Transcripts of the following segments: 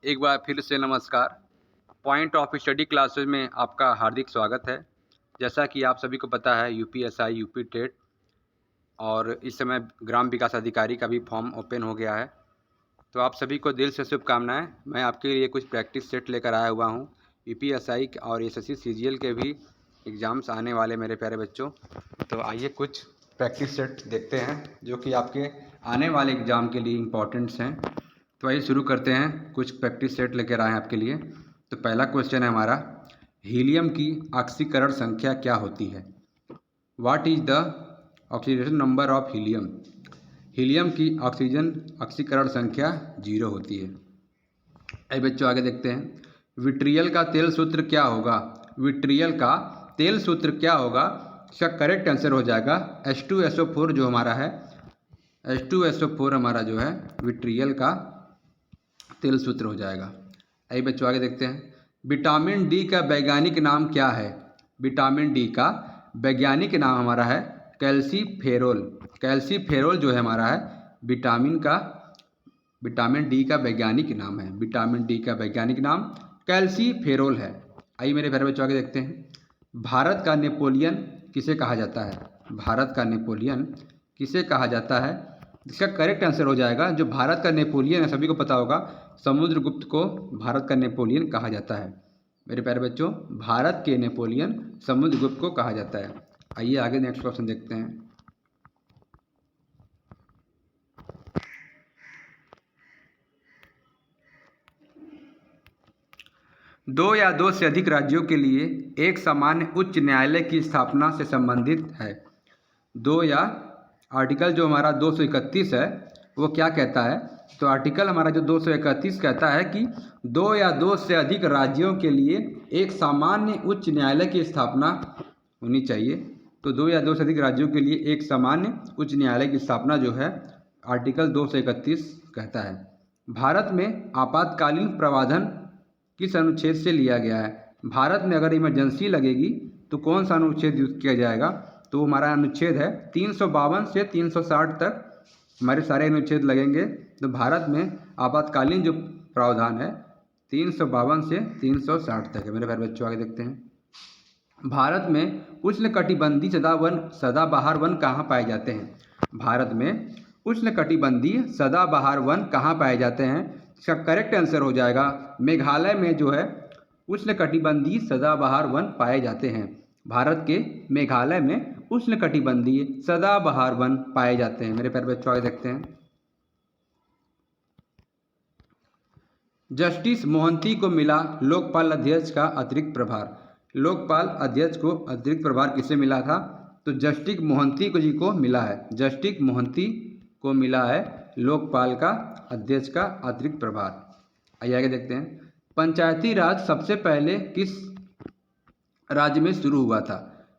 एक बार फिर से नमस्कार। पॉइंट ऑफ स्टडी क्लासेस में आपका हार्दिक स्वागत है। जैसा कि आप सभी को पता है, यूपीएसआई, यूपी टेट और इस समय ग्राम विकास अधिकारी का भी फॉर्म ओपन हो गया है। तो आप सभी को दिल से शुभकामनाएं। मैं आपके लिए कुछ प्रैक्टिस सेट लेकर आया हुआ हूं। यूपीएसआई और एसएससी सीजीएल के भी एग्ज़ाम्स आने वाले मेरे प्यारे बच्चों। तो आइए कुछ प्रैक्टिस सेट देखते हैं जो कि आपके आने वाले एग्ज़ाम के लिए इम्पोर्टेंट्स हैं। तो आइए शुरू करते हैं। कुछ प्रैक्टिस सेट लेकर आए हैं आपके लिए। तो पहला क्वेश्चन है हमारा, हीलियम की ऑक्सीकरण संख्या क्या होती है? What is the oxidation number of helium? Helium की ऑक्सीकरण संख्या 0 होती है। आइए बच्चों आगे देखते हैं। विट्रियल का तेल सूत्र क्या होगा? विट्रियल का तेल सूत्र क्या होगा? इसका करेक्ट आंसर हो जाएगा H2SO4 जो हमारा है। H2SO4 हमारा जो है विट्रियल का तेल सूत्र हो जाएगा। आइए बच्चों आगे देखते हैं। विटामिन डी का वैज्ञानिक नाम क्या है? विटामिन डी का वैज्ञानिक नाम हमारा है कैल्सीफेरोल। कैल्सीफेरोल जो है हमारा है विटामिन डी का वैज्ञानिक नाम है। विटामिन डी का वैज्ञानिक नाम कैल्सीफेरोल है। आइए मेरे प्यारे बच्चों आगे देखते हैं। भारत का नेपोलियन किसे कहा जाता है? भारत का नेपोलियन किसे कहा जाता है? इसका करेक्ट आंसर हो जाएगा, जो भारत का नेपोलियन है सभी को पता होगा, समुद्रगुप्त को भारत का नेपोलियन कहा जाता है। मेरे प्यारे बच्चों, भारत के नेपोलियन समुद्रगुप्त को कहा जाता है। आइए आगे नेक्स्ट क्वेश्चन देखते हैं। दो या दो से अधिक राज्यों के लिए एक सामान्य उच्च न्यायालय की स्थापना से संबंधित है। दो या आर्टिकल जो हमारा 231 है वो क्या कहता है? तो आर्टिकल हमारा जो 231 कहता है कि दो या दो से अधिक राज्यों के लिए एक सामान्य उच्च न्यायालय की स्थापना होनी चाहिए। तो दो या दो से अधिक राज्यों के लिए एक सामान्य उच्च न्यायालय की स्थापना जो है आर्टिकल 231 कहता है। भारत में आपातकालीन प्रावधान किस अनुच्छेद से लिया गया है? भारत में अगर इमरजेंसी लगेगी तो कौन सा अनुच्छेद यूज किया जाएगा? तो हमारा अनुच्छेद है 352 से 360 तक हमारे सारे अनुच्छेद लगेंगे। तो भारत में आपातकालीन जो प्रावधान है 352 से 360 तक है। मेरे प्यारे बच्चों आगे देखते हैं। भारत में उष्णकटिबंधीय सदाबहार वन कहाँ पाए जाते हैं? भारत में उष्णकटिबंधीय सदाबहार वन कहाँ पाए जाते हैं? इसका करेक्ट आंसर हो जाएगा मेघालय में जो है उष्णकटिबंधीय सदाबहार वन पाए जाते हैं। भारत के मेघालय में उष्णकटिबंधीय सदाबहार वन पाए जाते हैं। मेरे प्यारे बच्चों आगे देखते हैं। जस्टिस मोहंती को मिला लोकपाल अध्यक्ष का अतिरिक्त प्रभार। लोकपाल अध्यक्ष को अतिरिक्त प्रभार किसे मिला था? तो जस्टिस मोहंती को जी को मिला है। जस्टिस मोहंती को मिला है लोकपाल का अध्यक्ष का अतिरिक्त प्रभार। आइए आगे देखते हैं। पंचायती राज सबसे पहले किस राज्य में शुरू हुआ था?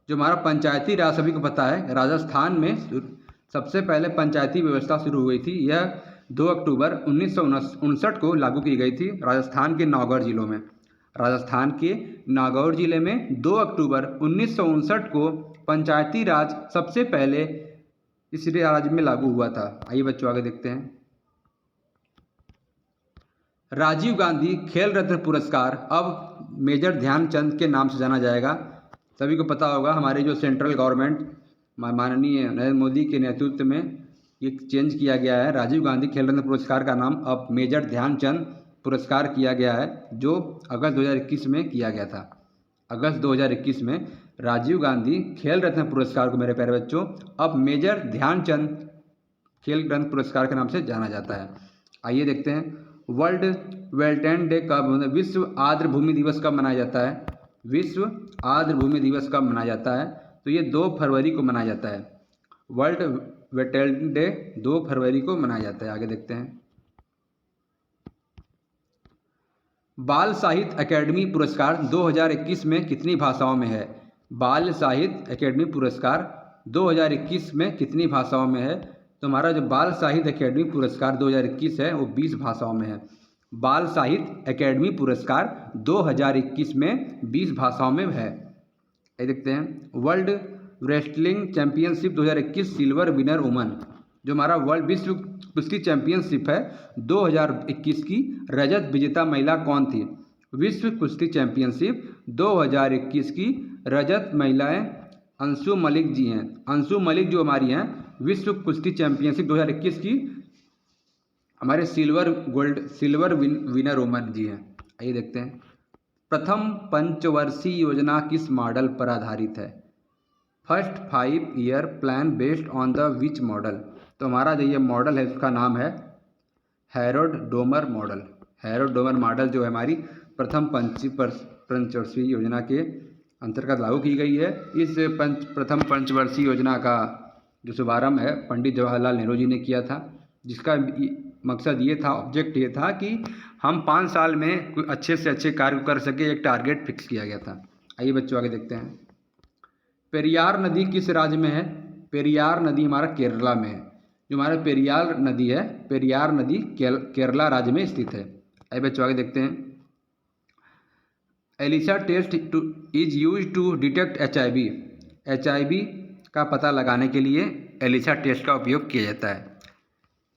जो हमारा पंचायती राज सभी को पता है, राजस्थान में सबसे पहले पंचायती व्यवस्था शुरू हुई थी। यह 2 अक्टूबर 1959 को लागू की गई थी राजस्थान के नागौर जिलों में। राजस्थान के नागौर जिले में 2 अक्टूबर 1959 को पंचायती राज सबसे पहले इस राज्य में लागू हुआ था। आइए बच्चों आगे देखते हैं। राजीव गांधी खेल रत्न पुरस्कार अब मेजर ध्यानचंद के नाम से जाना जाएगा। सभी को पता होगा, हमारे जो सेंट्रल गवर्नमेंट माननीय नरेंद्र मोदी के नेतृत्व में ये चेंज किया गया है। राजीव गांधी खेल रत्न पुरस्कार का नाम अब मेजर ध्यानचंद पुरस्कार किया गया है, जो अगस्त 2021 में किया गया था। अगस्त 2021 में राजीव गांधी खेल रत्न पुरस्कार को मेरे प्यारे बच्चों अब मेजर ध्यानचंद खेल रत्न पुरस्कार के नाम से जाना जाता है। आइए देखते हैं। वर्ल्ड वेटलैंड डे कब, विश्व आर्द्र भूमि दिवस कब मनाया जाता है? विश्व आर्द्र भूमि दिवस कब मनाया जाता है? तो ये 2 फरवरी को मनाया जाता है। वर्ल्ड वेटलैंड डे 2 फरवरी को मनाया जाता है। आगे देखते हैं। बाल साहित्य अकेडमी पुरस्कार 2021 में कितनी भाषाओं में है? बाल साहित्य अकेडमी पुरस्कार 2021 में कितनी भाषाओं में है? तो हमारा जो बाल साहित्य अकेडमी पुरस्कार 2021 है वो 20 भाषाओं में है। बाल साहित्य अकेडमी पुरस्कार 2021 में 20 भाषाओं में है। ये देखते हैं। World wrestling championship 2021 silver winner woman, जो हमारा वर्ल्ड विश्व कुश्ती चैंपियनशिप है 2021 की रजत विजेता महिला कौन थी? विश्व कुश्ती चैंपियनशिप 2021 की रजत महिलाएं अंशु मलिक जी हैं। अंशु मलिक जो हमारी हैं विश्व कुश्ती चैंपियनशिप 2021 की हमारे सिल्वर विनर वुमन जी हैं। आइए देखते हैं, प्रथम पंचवर्षीय योजना किस मॉडल पर आधारित है? First 5 year plan based on the which model? तो हमारा जो ये मॉडल है उसका नाम है Harold Domar model. Harold Domar model जो है हमारी प्रथम पंचवर्षीय योजना के अंतर्गत लागू की गई है। इस प्रथम पंचवर्षीय योजना का जो शुभारंभ है पंडित जवाहरलाल नेहरू जी ने किया था, जिसका मकसद ये था, ऑब्जेक्ट ये था कि हम 5 साल में कोई अच्छे से अच्छे कार्य कर सके, एक टारगेट फिक्स किया गया था। आइए बच्चों आगे देखते हैं, पेरियार नदी किस राज्य में है? पेरियार नदी हमारा केरला में है। जो हमारा पेरियार नदी है, पेरियार नदी केरला राज्य में स्थित है। आइए बच्चों आगे देखते हैं, ELISA test is use to detect HIV। HIV का पता लगाने के लिए एलिसा टेस्ट का उपयोग किया जाता है।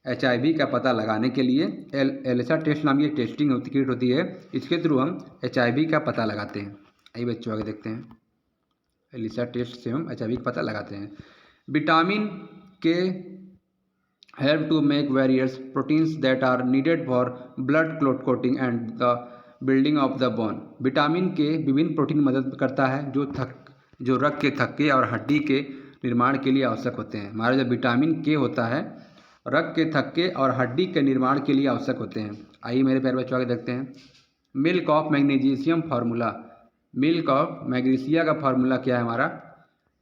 HIV का पता लगाने के लिए एलिसा टेस्ट नाम की एक टेस्टिंग किट होती है, इसके थ्रू हम HIV का पता लगाते हैं। आइए बच्चों आगे देखते हैं, एलिसा टेस्ट से हम HIV का पता लगाते हैं। Vitamin K help to make various proteins that are needed for blood clot coating and the building of the bone. Vitamin K विभिन्न प्रोटीन मदद करता है जो रक्त के थक्के और हड्डी के निर्माण के लिए आवश्यक होते हैं। हमारा जो विटामिन के होता है रक्त के थक्के और हड्डी के निर्माण के लिए आवश्यक होते हैं। आइए मेरे प्यारे बच्चों आगे देखते हैं, milk of magnesium formula. Milk of magnesia का फार्मूला क्या है हमारा?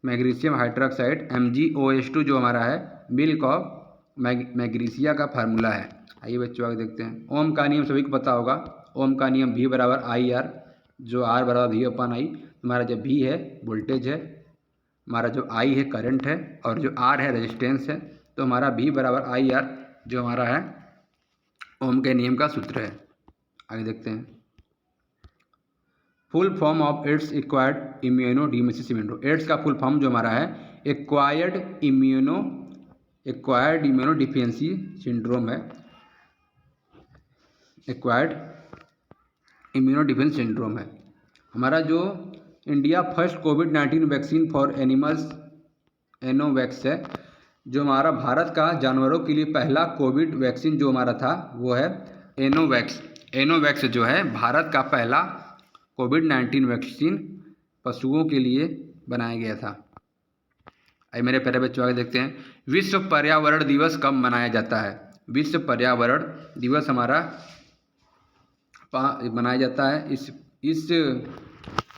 मैग्नीशियम हाइड्रोक्साइड MgOH2 जो हमारा है मिल्क ऑफ मैग्नीशिया का फार्मूला है। आइए बच्चों आगे देखते हैं, ओम का नियम सभी को पता होगा। ओम का नियम V बराबर IR, जो R बराबर V/I। हमारा जो V है वोल्टेज है, हमारा जो I है करंट है, और जो R है रेजिस्टेंस है। तो हमारा V बराबर IR जो हमारा है ओम के नियम का सूत्र है। आगे देखते हैं, full form of AIDS acquired immuno deficiency syndrome. AIDS का फुल फॉर्म जो हमारा है एक्वायर्ड इम्यूनो डिफिशिएंसी सिंड्रोम है। एक्वायर्ड इम्यूनो डिफिशिएंसी सिंड्रोम है। हमारा जो इंडिया फर्स्ट कोविड-19 वैक्सीन फॉर एनिमल्स एनोवैक्स है, जो हमारा भारत का जानवरों के लिए पहला कोविड वैक्सीन जो हमारा था वो है एनोवैक्स। एनोवैक्स जो है भारत का पहला कोविड-19 वैक्सीन पशुओं के लिए बनाया गया था। आइए मेरे प्यारे बच्चों आगे देखते हैं, विश्व पर्यावरण दिवस कब मनाया जाता है? विश्व पर्यावरण दिवस हमारा मनाया जाता है। इस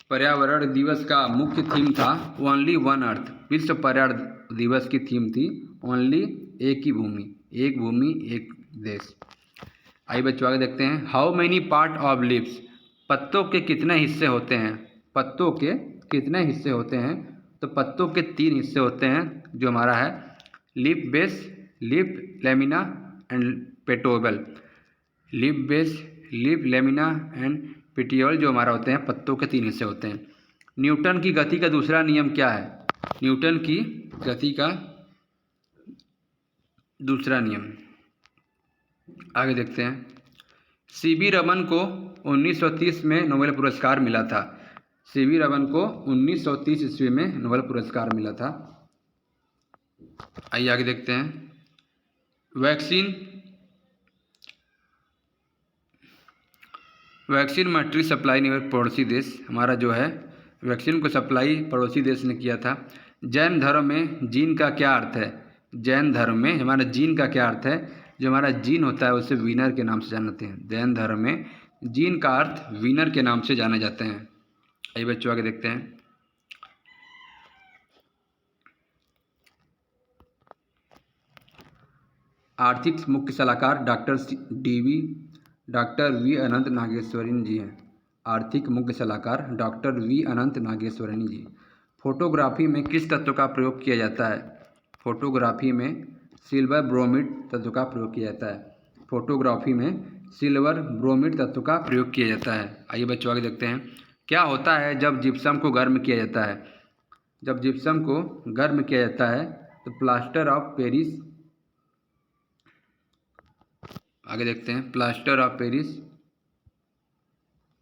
पर्यावरण दिवस का मुख्य थीम था ओनली वन अर्थ। विश्व पर्यावरण दिवस की थीम थी ओनली एक ही भूमि, एक भूमि एक देश। आइए बच्चों आगे देखते हैं, how many part of leaves. पत्तों के कितने हिस्से होते हैं? पत्तों के कितने हिस्से होते हैं? तो पत्तों के 3 हिस्से होते हैं, जो हमारा है leaf base, leaf lamina and petiole. Leaf base, leaf lamina and petiole जो हमारा होते हैं पत्तों के 3 हिस्से होते हैं। न्यूटन की गति का दूसरा नियम क्या है? न्यूटन की गति का दूसरा नियम आगे देखते हैं, CB रमन को 1930 में नोबेल पुरस्कार मिला था। CB रमन को 1930 ईस्वी में नोबेल पुरस्कार मिला था। आइए आगे देखते हैं, वैक्सीन मटेरियल सप्लाई नियर पड़ोसी देश। हमारा जो है वैक्सीन को सप्लाई पड़ोसी देश ने किया था। जैन धर्म में जीन का क्या अर्थ है? जैन धर्म में हमारा जीन का क्या अर्थ है? जो हमारा जीन होता है उसे विनर के नाम से जानते हैं। जैन धर्म में जीन का अर्थ विनर के नाम से जाने जाते हैं। आइए बच्चों आगे देखते हैं, आर्थिक मुख्य सलाहकार डॉक्टर वी अनंत नागेश्वरन जी हैं। आर्थिक मुख्य सलाहकार डॉक्टर वी अनंत नागेश्वरन जी। फोटोग्राफी में किस तत्व का प्रयोग किया जाता है? फोटोग्राफी में सिल्वर ब्रोमिड तत्व का प्रयोग किया जाता है। फोटोग्राफी में सिल्वर ब्रोमिड तत्व का प्रयोग किया जाता है। आइए बच्चों आगे देखते हैं, क्या होता है जब जिप्सम को गर्म किया जाता है? जब जिप्सम को गर्म किया जाता है तो प्लास्टर ऑफ पेरिस आगे देखते हैं, प्लास्टर ऑफ पेरिस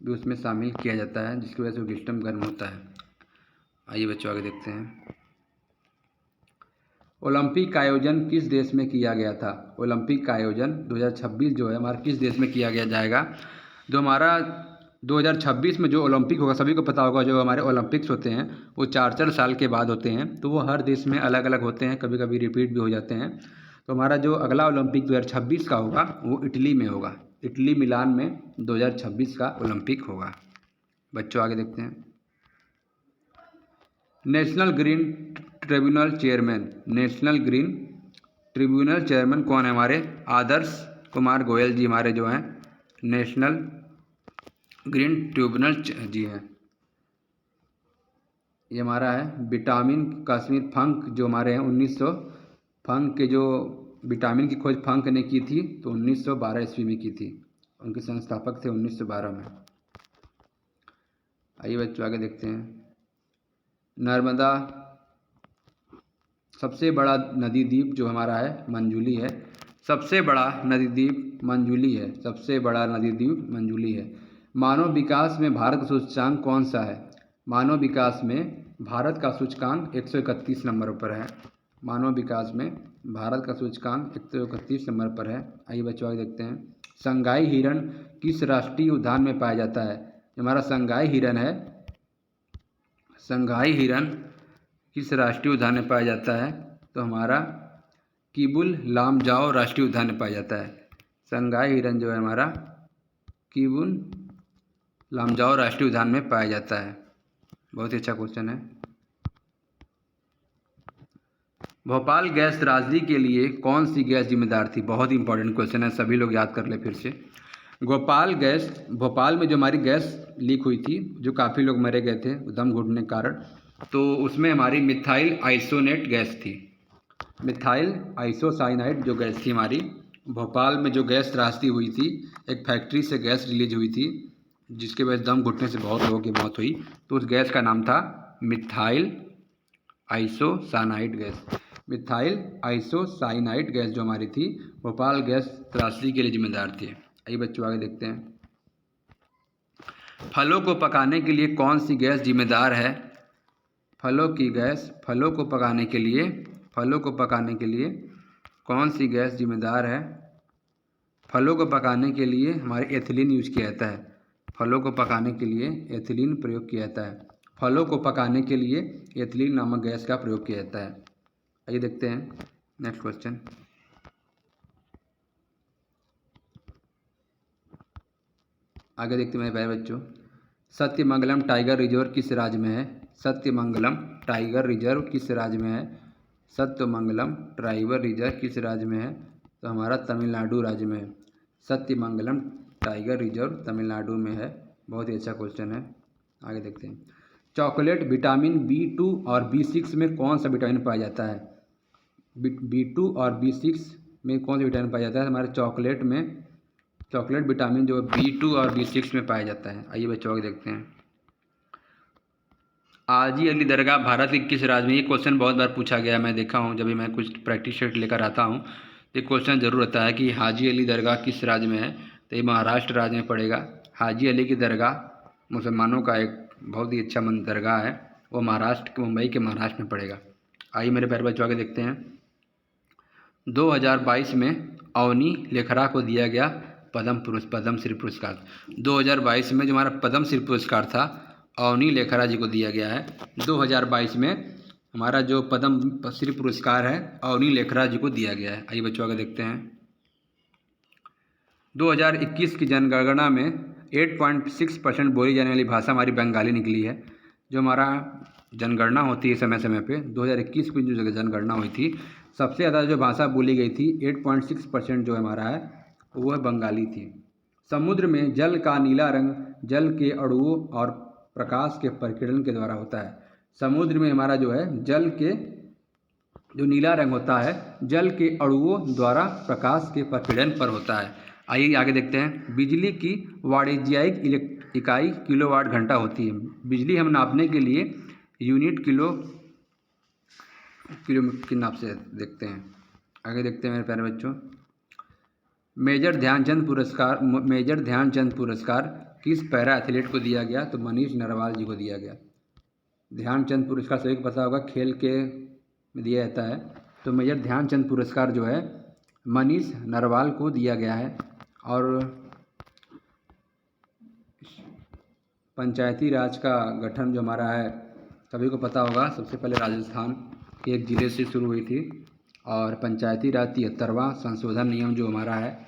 भी उसमें शामिल किया जाता है, जिसकी वजह से वो सिस्टम गर्म होता है। आइए बच्चों आगे देखते हैं, ओलंपिक का आयोजन किस देश में किया गया था? ओलंपिक का आयोजन 2026 जो है हमारा किस देश में किया गया जाएगा? जो हमारा 2026 में जो ओलंपिक होगा, सभी को पता होगा, जो हमारे ओलंपिक्स होते हैं वो 4-4 साल के बाद होते हैं, तो वो हर देश में अलग अलग होते हैं, कभी कभी रिपीट भी हो जाते हैं। तो हमारा जो अगला ओलंपिक 2026 का होगा वो इटली में होगा, इटली मिलान में 2026 का ओलंपिक होगा। बच्चों आगे देखते हैं, national green tribunal chairman, national green tribunal chairman कौन है? हमारे आदर्श कुमार गोयल जी हमारे जो हैं नेशनल ग्रीन ट्रिब्यूनल जी हैं। ये हमारा है विटामिन कश्मीर फंक जो हमारे हैं 1900 फंक के जो विटामिन की खोज फंक ने की थी, तो 1912 ईस्वी में की थी, उनके संस्थापक थे 1912 में। आइए बच्चों आगे देखते हैं, नर्मदा सबसे बड़ा नदी द्वीप जो हमारा है मंजूली है, सबसे बड़ा नदी द्वीप मंजूली है, सबसे बड़ा नदी द्वीप मंजूली है। मानव विकास में भारत का सूचकांक कौन सा है? मानव विकास में भारत का सूचकांक 131 नंबर पर है। मानव विकास में भारत का सूचकांक 131 नंबर पर है। आइए बच्चों आगे देखते हैं, संगाई हिरण किस राष्ट्रीय उद्यान में पाया जाता है? हमारा संगाई हिरण है, संगाई हिरण किस राष्ट्रीय उद्यान में पाया जाता है? तो हमारा किबुल लामजाओ राष्ट्रीय उद्यान में पाया जाता है। संगाई हिरण जो है हमारा किबुल लामजाओ राष्ट्रीय उद्यान में पाया जाता है। बहुत ही अच्छा क्वेश्चन है। भोपाल गैस त्रासदी के लिए कौन सी गैस जिम्मेदार थी? बहुत ही इंपॉर्टेंट क्वेश्चन है, सभी लोग याद कर ले फिर से। भोपाल में जो हमारी गैस लीक हुई थी, जो काफ़ी लोग मरे गए थे दम घुटने के कारण, तो उसमें हमारी मिथाइल आइसोनेट गैस थी, मिथाइल आइसोसाइनाइड जो गैस थी हमारी। भोपाल में जो गैस त्रासदी हुई थी, एक फैक्ट्री से गैस रिलीज हुई थी, जिसके वजह से दम घुटने से बहुत लोगों की मौत हुई, तो उस गैस का नाम था methyl isocyanide gas. Methyl isocyanide gas जो हमारी थी, भोपाल गैस त्रासदी के लिए जिम्मेदार थी। आइए बच्चों आगे देखते हैं, फलों को पकाने के लिए कौन सी गैस जिम्मेदार है? फलों को पकाने के लिए कौन सी गैस जिम्मेदार है? फलों को पकाने के लिए हमारे एथिलीन यूज किया जाता है, फलों को पकाने के लिए एथिलीन प्रयोग किया जाता है, फलों को पकाने के लिए एथिलीन नामक गैस का प्रयोग किया जाता है। आइए देखते हैं नेक्स्ट क्वेश्चन, आगे देखते हैं मेरे प्यारे बच्चों, सत्यमंगलम टाइगर रिजर्व किस राज्य में है? सत्यमंगलम टाइगर रिजर्व किस राज्य में है? सत्यमंगलम टाइगर रिजर्व किस राज्य में है? तो हमारा तमिलनाडु राज्य में है। सत्यमंगलम टाइगर रिजर्व तमिलनाडु में है। बहुत ही अच्छा क्वेश्चन है। आगे देखते हैं, चॉकलेट विटामिन B2 और B6 में कौन सा विटामिन पाया जाता है? B2 और B6 में कौन सा विटामिन पाया जाता है? हमारे चॉकलेट विटामिन जो B2 और B6 में पाया जाता है। आइए बच्चों आगे देखते हैं, हाजी अली दरगाह भारत के किस राज्य में? ये क्वेश्चन बहुत बार पूछा गया, मैं देखा हूँ जब भी मैं कुछ प्रैक्टिस सेट लेकर आता हूँ, तो ये क्वेश्चन जरूर आता है कि हाजी अली दरगाह किस राज्य में है? तो ये महाराष्ट्र राज्य में पड़ेगा। हाजी अली की दरगाह मुसलमानों का एक बहुत ही अच्छा दरगाह है, वो मुंबई के महाराष्ट्र में पड़ेगा। आइए मेरे प्यारे बच्चों आगे देखते हैं, 2022 में अवनी लेखरा को दिया गया पद्मश्री पुरस्कार। 2022 में जो हमारा पद्मश्री पुरस्कार था, अवनी लेखरा जी को दिया गया है। 2022 में हमारा जो पद्मश्री पुरस्कार है अवनी लेखरा जी को दिया गया है। आइए बच्चों आगे देखते हैं, 2021 की जनगणना में 8.6% बोली जाने वाली भाषा हमारी बंगाली निकली है। जो हमारा जनगणना होती है समय समय पे, 2021 की जो जनगणना हुई थी, सबसे ज़्यादा जो भाषा बोली गई थी 8.6% जो हमारा है वो है बंगाली थी। समुद्र में जल का नीला रंग जल के अणुओं और प्रकाश के परिकिरण के द्वारा होता है। समुद्र में हमारा जो है जल के जो नीला रंग होता है जल के अणुओं द्वारा प्रकाश के परिकिरण पर होता है। आइए आगे देखते हैं, बिजली की वाणिज्यिक इकाई किलोवाट घंटा होती है। बिजली हम नापने के लिए यूनिट किलो के नाप से देखते हैं। आगे देखते हैं मेरे प्यारे बच्चों, मेजर ध्यानचंद पुरस्कार किस पैरा एथलीट को दिया गया? तो मनीष नरवाल जी को दिया गया। ध्यानचंद पुरस्कार सभी को पता होगा, खेल के में दिया जाता है। तो मेजर ध्यानचंद पुरस्कार जो है मनीष नरवाल को दिया गया है। और पंचायती राज का गठन जो हमारा है सभी को पता होगा, सबसे पहले राजस्थान के एक ज़िले से शुरू हुई थी। और पंचायती राज 73वां संशोधन नियम जो हमारा है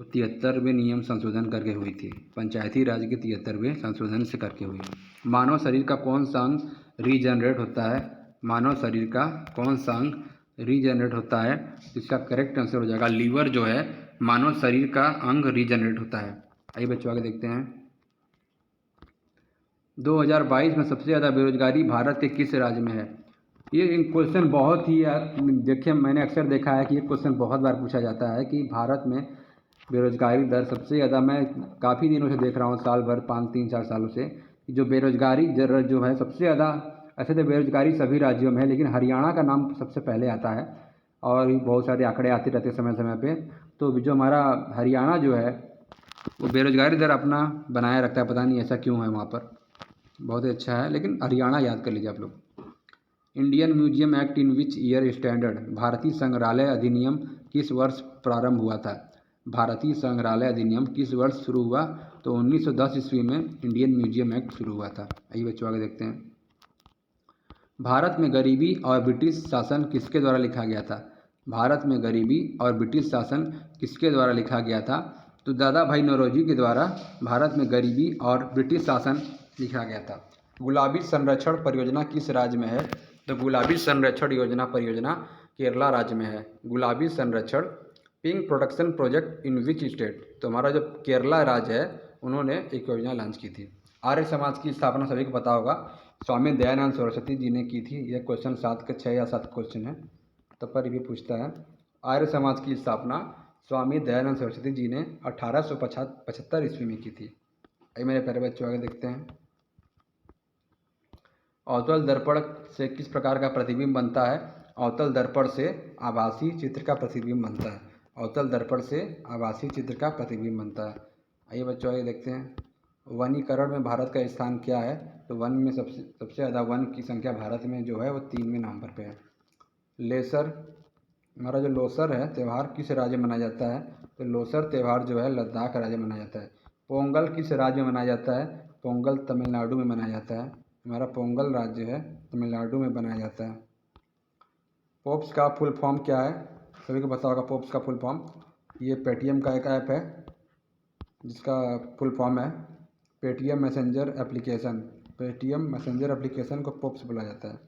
वो 73वें नियम संशोधन करके हुई थी। पंचायती राज के 73वें संशोधन से करके हुई। मानव शरीर का कौन सा अंग रीजनरेट होता है? मानव शरीर का कौन सा अंग रीजनरेट होता है? इसका करेक्ट आंसर हो जाएगा लीवर जो है मानव शरीर का अंग रीजनरेट होता है। आइए बच्चों आगे देखते हैं। 2022 में सबसे ज़्यादा बेरोजगारी भारत के किस राज्य में है? ये क्वेश्चन बहुत ही देखिए, मैंने अक्सर देखा है कि ये क्वेश्चन बहुत बार पूछा जाता है कि भारत में बेरोजगारी दर सबसे ज़्यादा, मैं काफ़ी दिनों से देख रहा हूँ, साल भर 5-3-4 सालों से, जो बेरोजगारी दर जो है सबसे ज़्यादा, ऐसे तो बेरोजगारी सभी राज्यों में है लेकिन हरियाणा का नाम सबसे पहले आता है। और बहुत सारे आंकड़े आते रहते समय समय पे। तो जो हमारा हरियाणा जो है वो बेरोजगारी दर अपना बनाए रखता है, पता नहीं ऐसा क्यों है वहाँ पर, बहुत ही अच्छा है। लेकिन हरियाणा याद कर लीजिए आप लोग। Indian museum act in which year standard? भारतीय संग्रहालय अधिनियम किस वर्ष प्रारंभ हुआ था? भारतीय संग्रहालय अधिनियम किस वर्ष शुरू हुआ? तो 1910 ईस्वी में इंडियन म्यूजियम एक्ट शुरू हुआ था। आइए बच्चों आगे देखते हैं। भारत में गरीबी और ब्रिटिश शासन किसके द्वारा लिखा गया था? भारत में गरीबी और ब्रिटिश शासन किसके द्वारा लिखा गया था? तो दादा भाई नौरोजी के द्वारा भारत में गरीबी और ब्रिटिश शासन लिखा गया था। गुलाबी संरक्षण परियोजना किस राज्य में है? तो गुलाबी संरक्षण परियोजना केरला राज्य में है। गुलाबी संरक्षण pink protection project in which state? तो हमारा जो केरला राज्य है उन्होंने एक योजना लॉन्च की थी। आर्य समाज की स्थापना सभी को पता होगा, स्वामी दयानंद सरस्वती जी ने की थी। यह क्वेश्चन 6 या 7 क्वेश्चन है, तब पर भी पूछता है। आर्य समाज की स्थापना स्वामी दयानंद सरस्वती जी ने 1875 ईस्वी में की थी। आइए मेरे प्यारे बच्चों आगे देखते हैं। अवतल दर्पण से किस प्रकार का प्रतिबिंब बनता है? अवतल दर्पण से आभासी चित्र का प्रतिबिंब बनता है। अवतल दर्पण से आभासी चित्र का प्रतिबिंब बनता है। आइए बच्चों आगे देखते हैं। वनीकरण में भारत का स्थान क्या है? तो वन में सबसे ज़्यादा वन की संख्या भारत में जो है वो 3वें नंबर पे है। लेसर, हमारा जो लोसर है त्यौहार किस राज्य में मनाया जाता है? तो लोसर त्यौहार जो है लद्दाख राज्य में मनाया जाता है। पोंगल किस राज्य में मनाया जाता है? पोंगल तमिलनाडु में मनाया जाता है। हमारा पोंगल राज्य है तमिलनाडु में बनाया जाता है। पोप्स का फुल फॉर्म क्या है? सभी को पता होगा पोप्स का फुल फॉर्म। ये पेटीएम का एक ऐप है जिसका फुल फॉर्म है Paytm messenger application. Paytm messenger application को पोप्स बोला जाता है।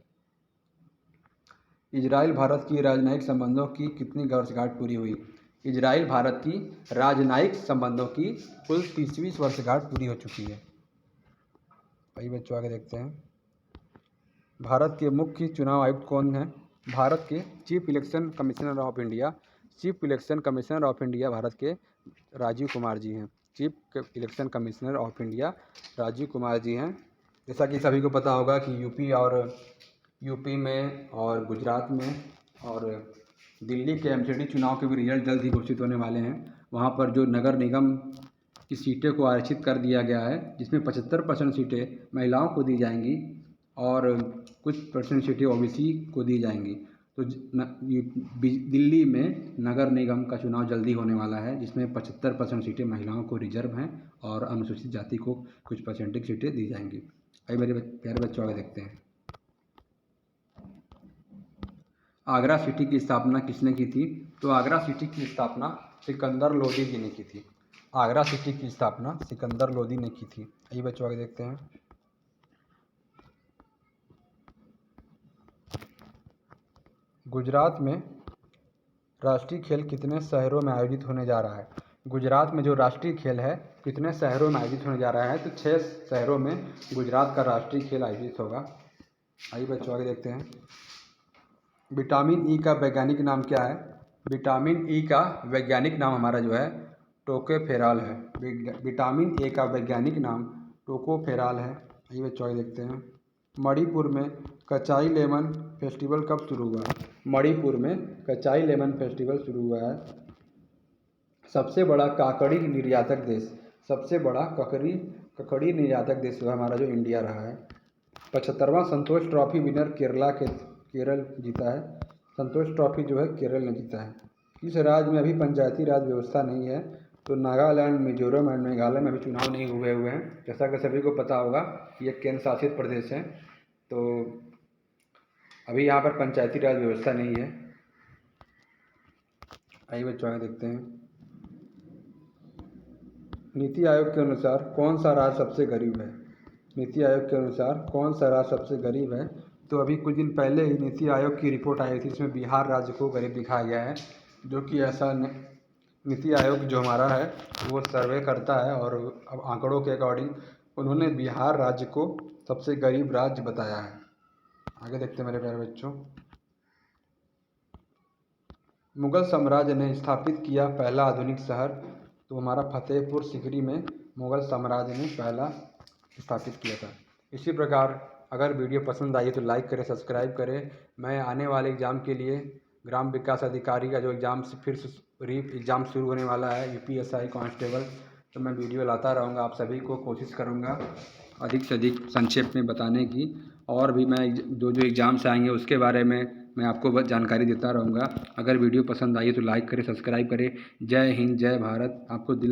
इजराइल भारत की राजनयिक संबंधों की कितनी वर्षगांठ पूरी हुई? इजराइल भारत की राजनयिक संबंधों की कुल 30वीं वर्षगांठ पूरी हो चुकी है। आइए बच्चों आगे देखते हैं। भारत के मुख्य चुनाव आयुक्त कौन हैं? भारत के chief election commissioner of India. Chief election commissioner of India Bharat के राजीव कुमार जी हैं। Chief election commissioner of India Rajiv Kumar ji हैं। जैसा कि सभी को पता होगा कि यूपी में और गुजरात में और दिल्ली के एमसीडी चुनाव के भी रिजल्ट जल्द ही घोषित होने वाले हैं। वहाँ पर जो नगर निगम की सीटें को आरक्षित कर दिया गया है, जिसमें 75% सीटें महिलाओं को दी जाएंगी और कुछ परसेंट सीटें ओबीसी को दी जाएंगी। तो दिल्ली में नगर निगम का चुनाव जल्दी होने वाला है, जिसमें 75% सीटें महिलाओं को रिजर्व हैं और अनुसूचित जाति को कुछ परसेंटेज सीटें दी जाएंगी। आइए मेरे प्यारे बच्चों आगे देखते हैं। आगरा सिटी की स्थापना किसने की थी? तो आगरा सिटी की स्थापना सिकंदर लोदी जी ने की थी। आगरा सिटी की स्थापना सिकंदर लोदी ने की थी। आइए बच्चों आगे देखते हैं। गुजरात में राष्ट्रीय खेल कितने शहरों में आयोजित होने जा रहा है? गुजरात में जो राष्ट्रीय खेल है कितने शहरों में आयोजित होने जा रहा है? तो 6 शहरों में गुजरात का राष्ट्रीय खेल आयोजित होगा। आइए बच्चों आगे देखते हैं। विटामिन ई का वैज्ञानिक नाम क्या है? विटामिन ई का वैज्ञानिक नाम हमारा जो है टोकोफेरॉल है। विटामिन ए का वैज्ञानिक नाम टोकोफेरॉल है। आइए बच्चों आगे देखते हैं। मणिपुर में कचाई लेमन फेस्टिवल कब शुरू हुआ? मणिपुर में कचाई लेमन फेस्टिवल शुरू हुआ है सबसे बड़ा काकड़ी निर्यातक देश, सबसे बड़ा ककड़ी निर्यातक देश जो है हमारा, जो इंडिया रहा है। 75वां संतोष ट्रॉफी विनर केरल जीता है। संतोष ट्रॉफी जो है केरल ने जीता है। इस राज्य में अभी पंचायती राज व्यवस्था नहीं है, तो नागालैंड, मिजोरम एंड मेघालय में अभी चुनाव नहीं हुए हैं। जैसा कि सभी को पता होगा, ये केंद्र शासित प्रदेश हैं, तो अभी यहाँ पर पंचायती राज व्यवस्था नहीं है। आइए बच्चों आगे देखते हैं। नीति आयोग के अनुसार कौन सा राज्य सबसे गरीब है? नीति आयोग के अनुसार कौन सा राज्य सबसे गरीब है? तो अभी कुछ दिन पहले ही नीति आयोग की रिपोर्ट आई थी, इसमें बिहार राज्य को गरीब दिखाया गया है, जो कि ऐसा नीति आयोग जो हमारा है वो सर्वे करता है, और अब आंकड़ों के अकॉर्डिंग उन्होंने बिहार राज्य को सबसे गरीब राज्य बताया है। आगे देखते हैं मेरे प्यारे बच्चों। मुगल साम्राज्य ने स्थापित किया पहला आधुनिक शहर, तो हमारा फतेहपुर सीकरी में मुगल साम्राज्य ने पहला स्थापित किया था। इसी प्रकार अगर वीडियो पसंद आई तो लाइक करें, सब्सक्राइब करें। मैं आने वाले एग्ज़ाम के लिए ग्राम विकास अधिकारी का जो एग्ज़ाम फिर से एग्ज़ाम शुरू होने वाला है, UPSI कांस्टेबल, तो मैं वीडियो लाता रहूँगा। आप सभी को कोशिश करूँगा अधिक से अधिक संक्षेप में बताने की, और भी मैं जो एग्ज़ाम्स आएंगे उसके बारे में मैं आपको जानकारी देता रहूँगा। अगर वीडियो पसंद आई तो लाइक करें, सब्सक्राइब करें। जय हिंद, जय भारत। आपको दिल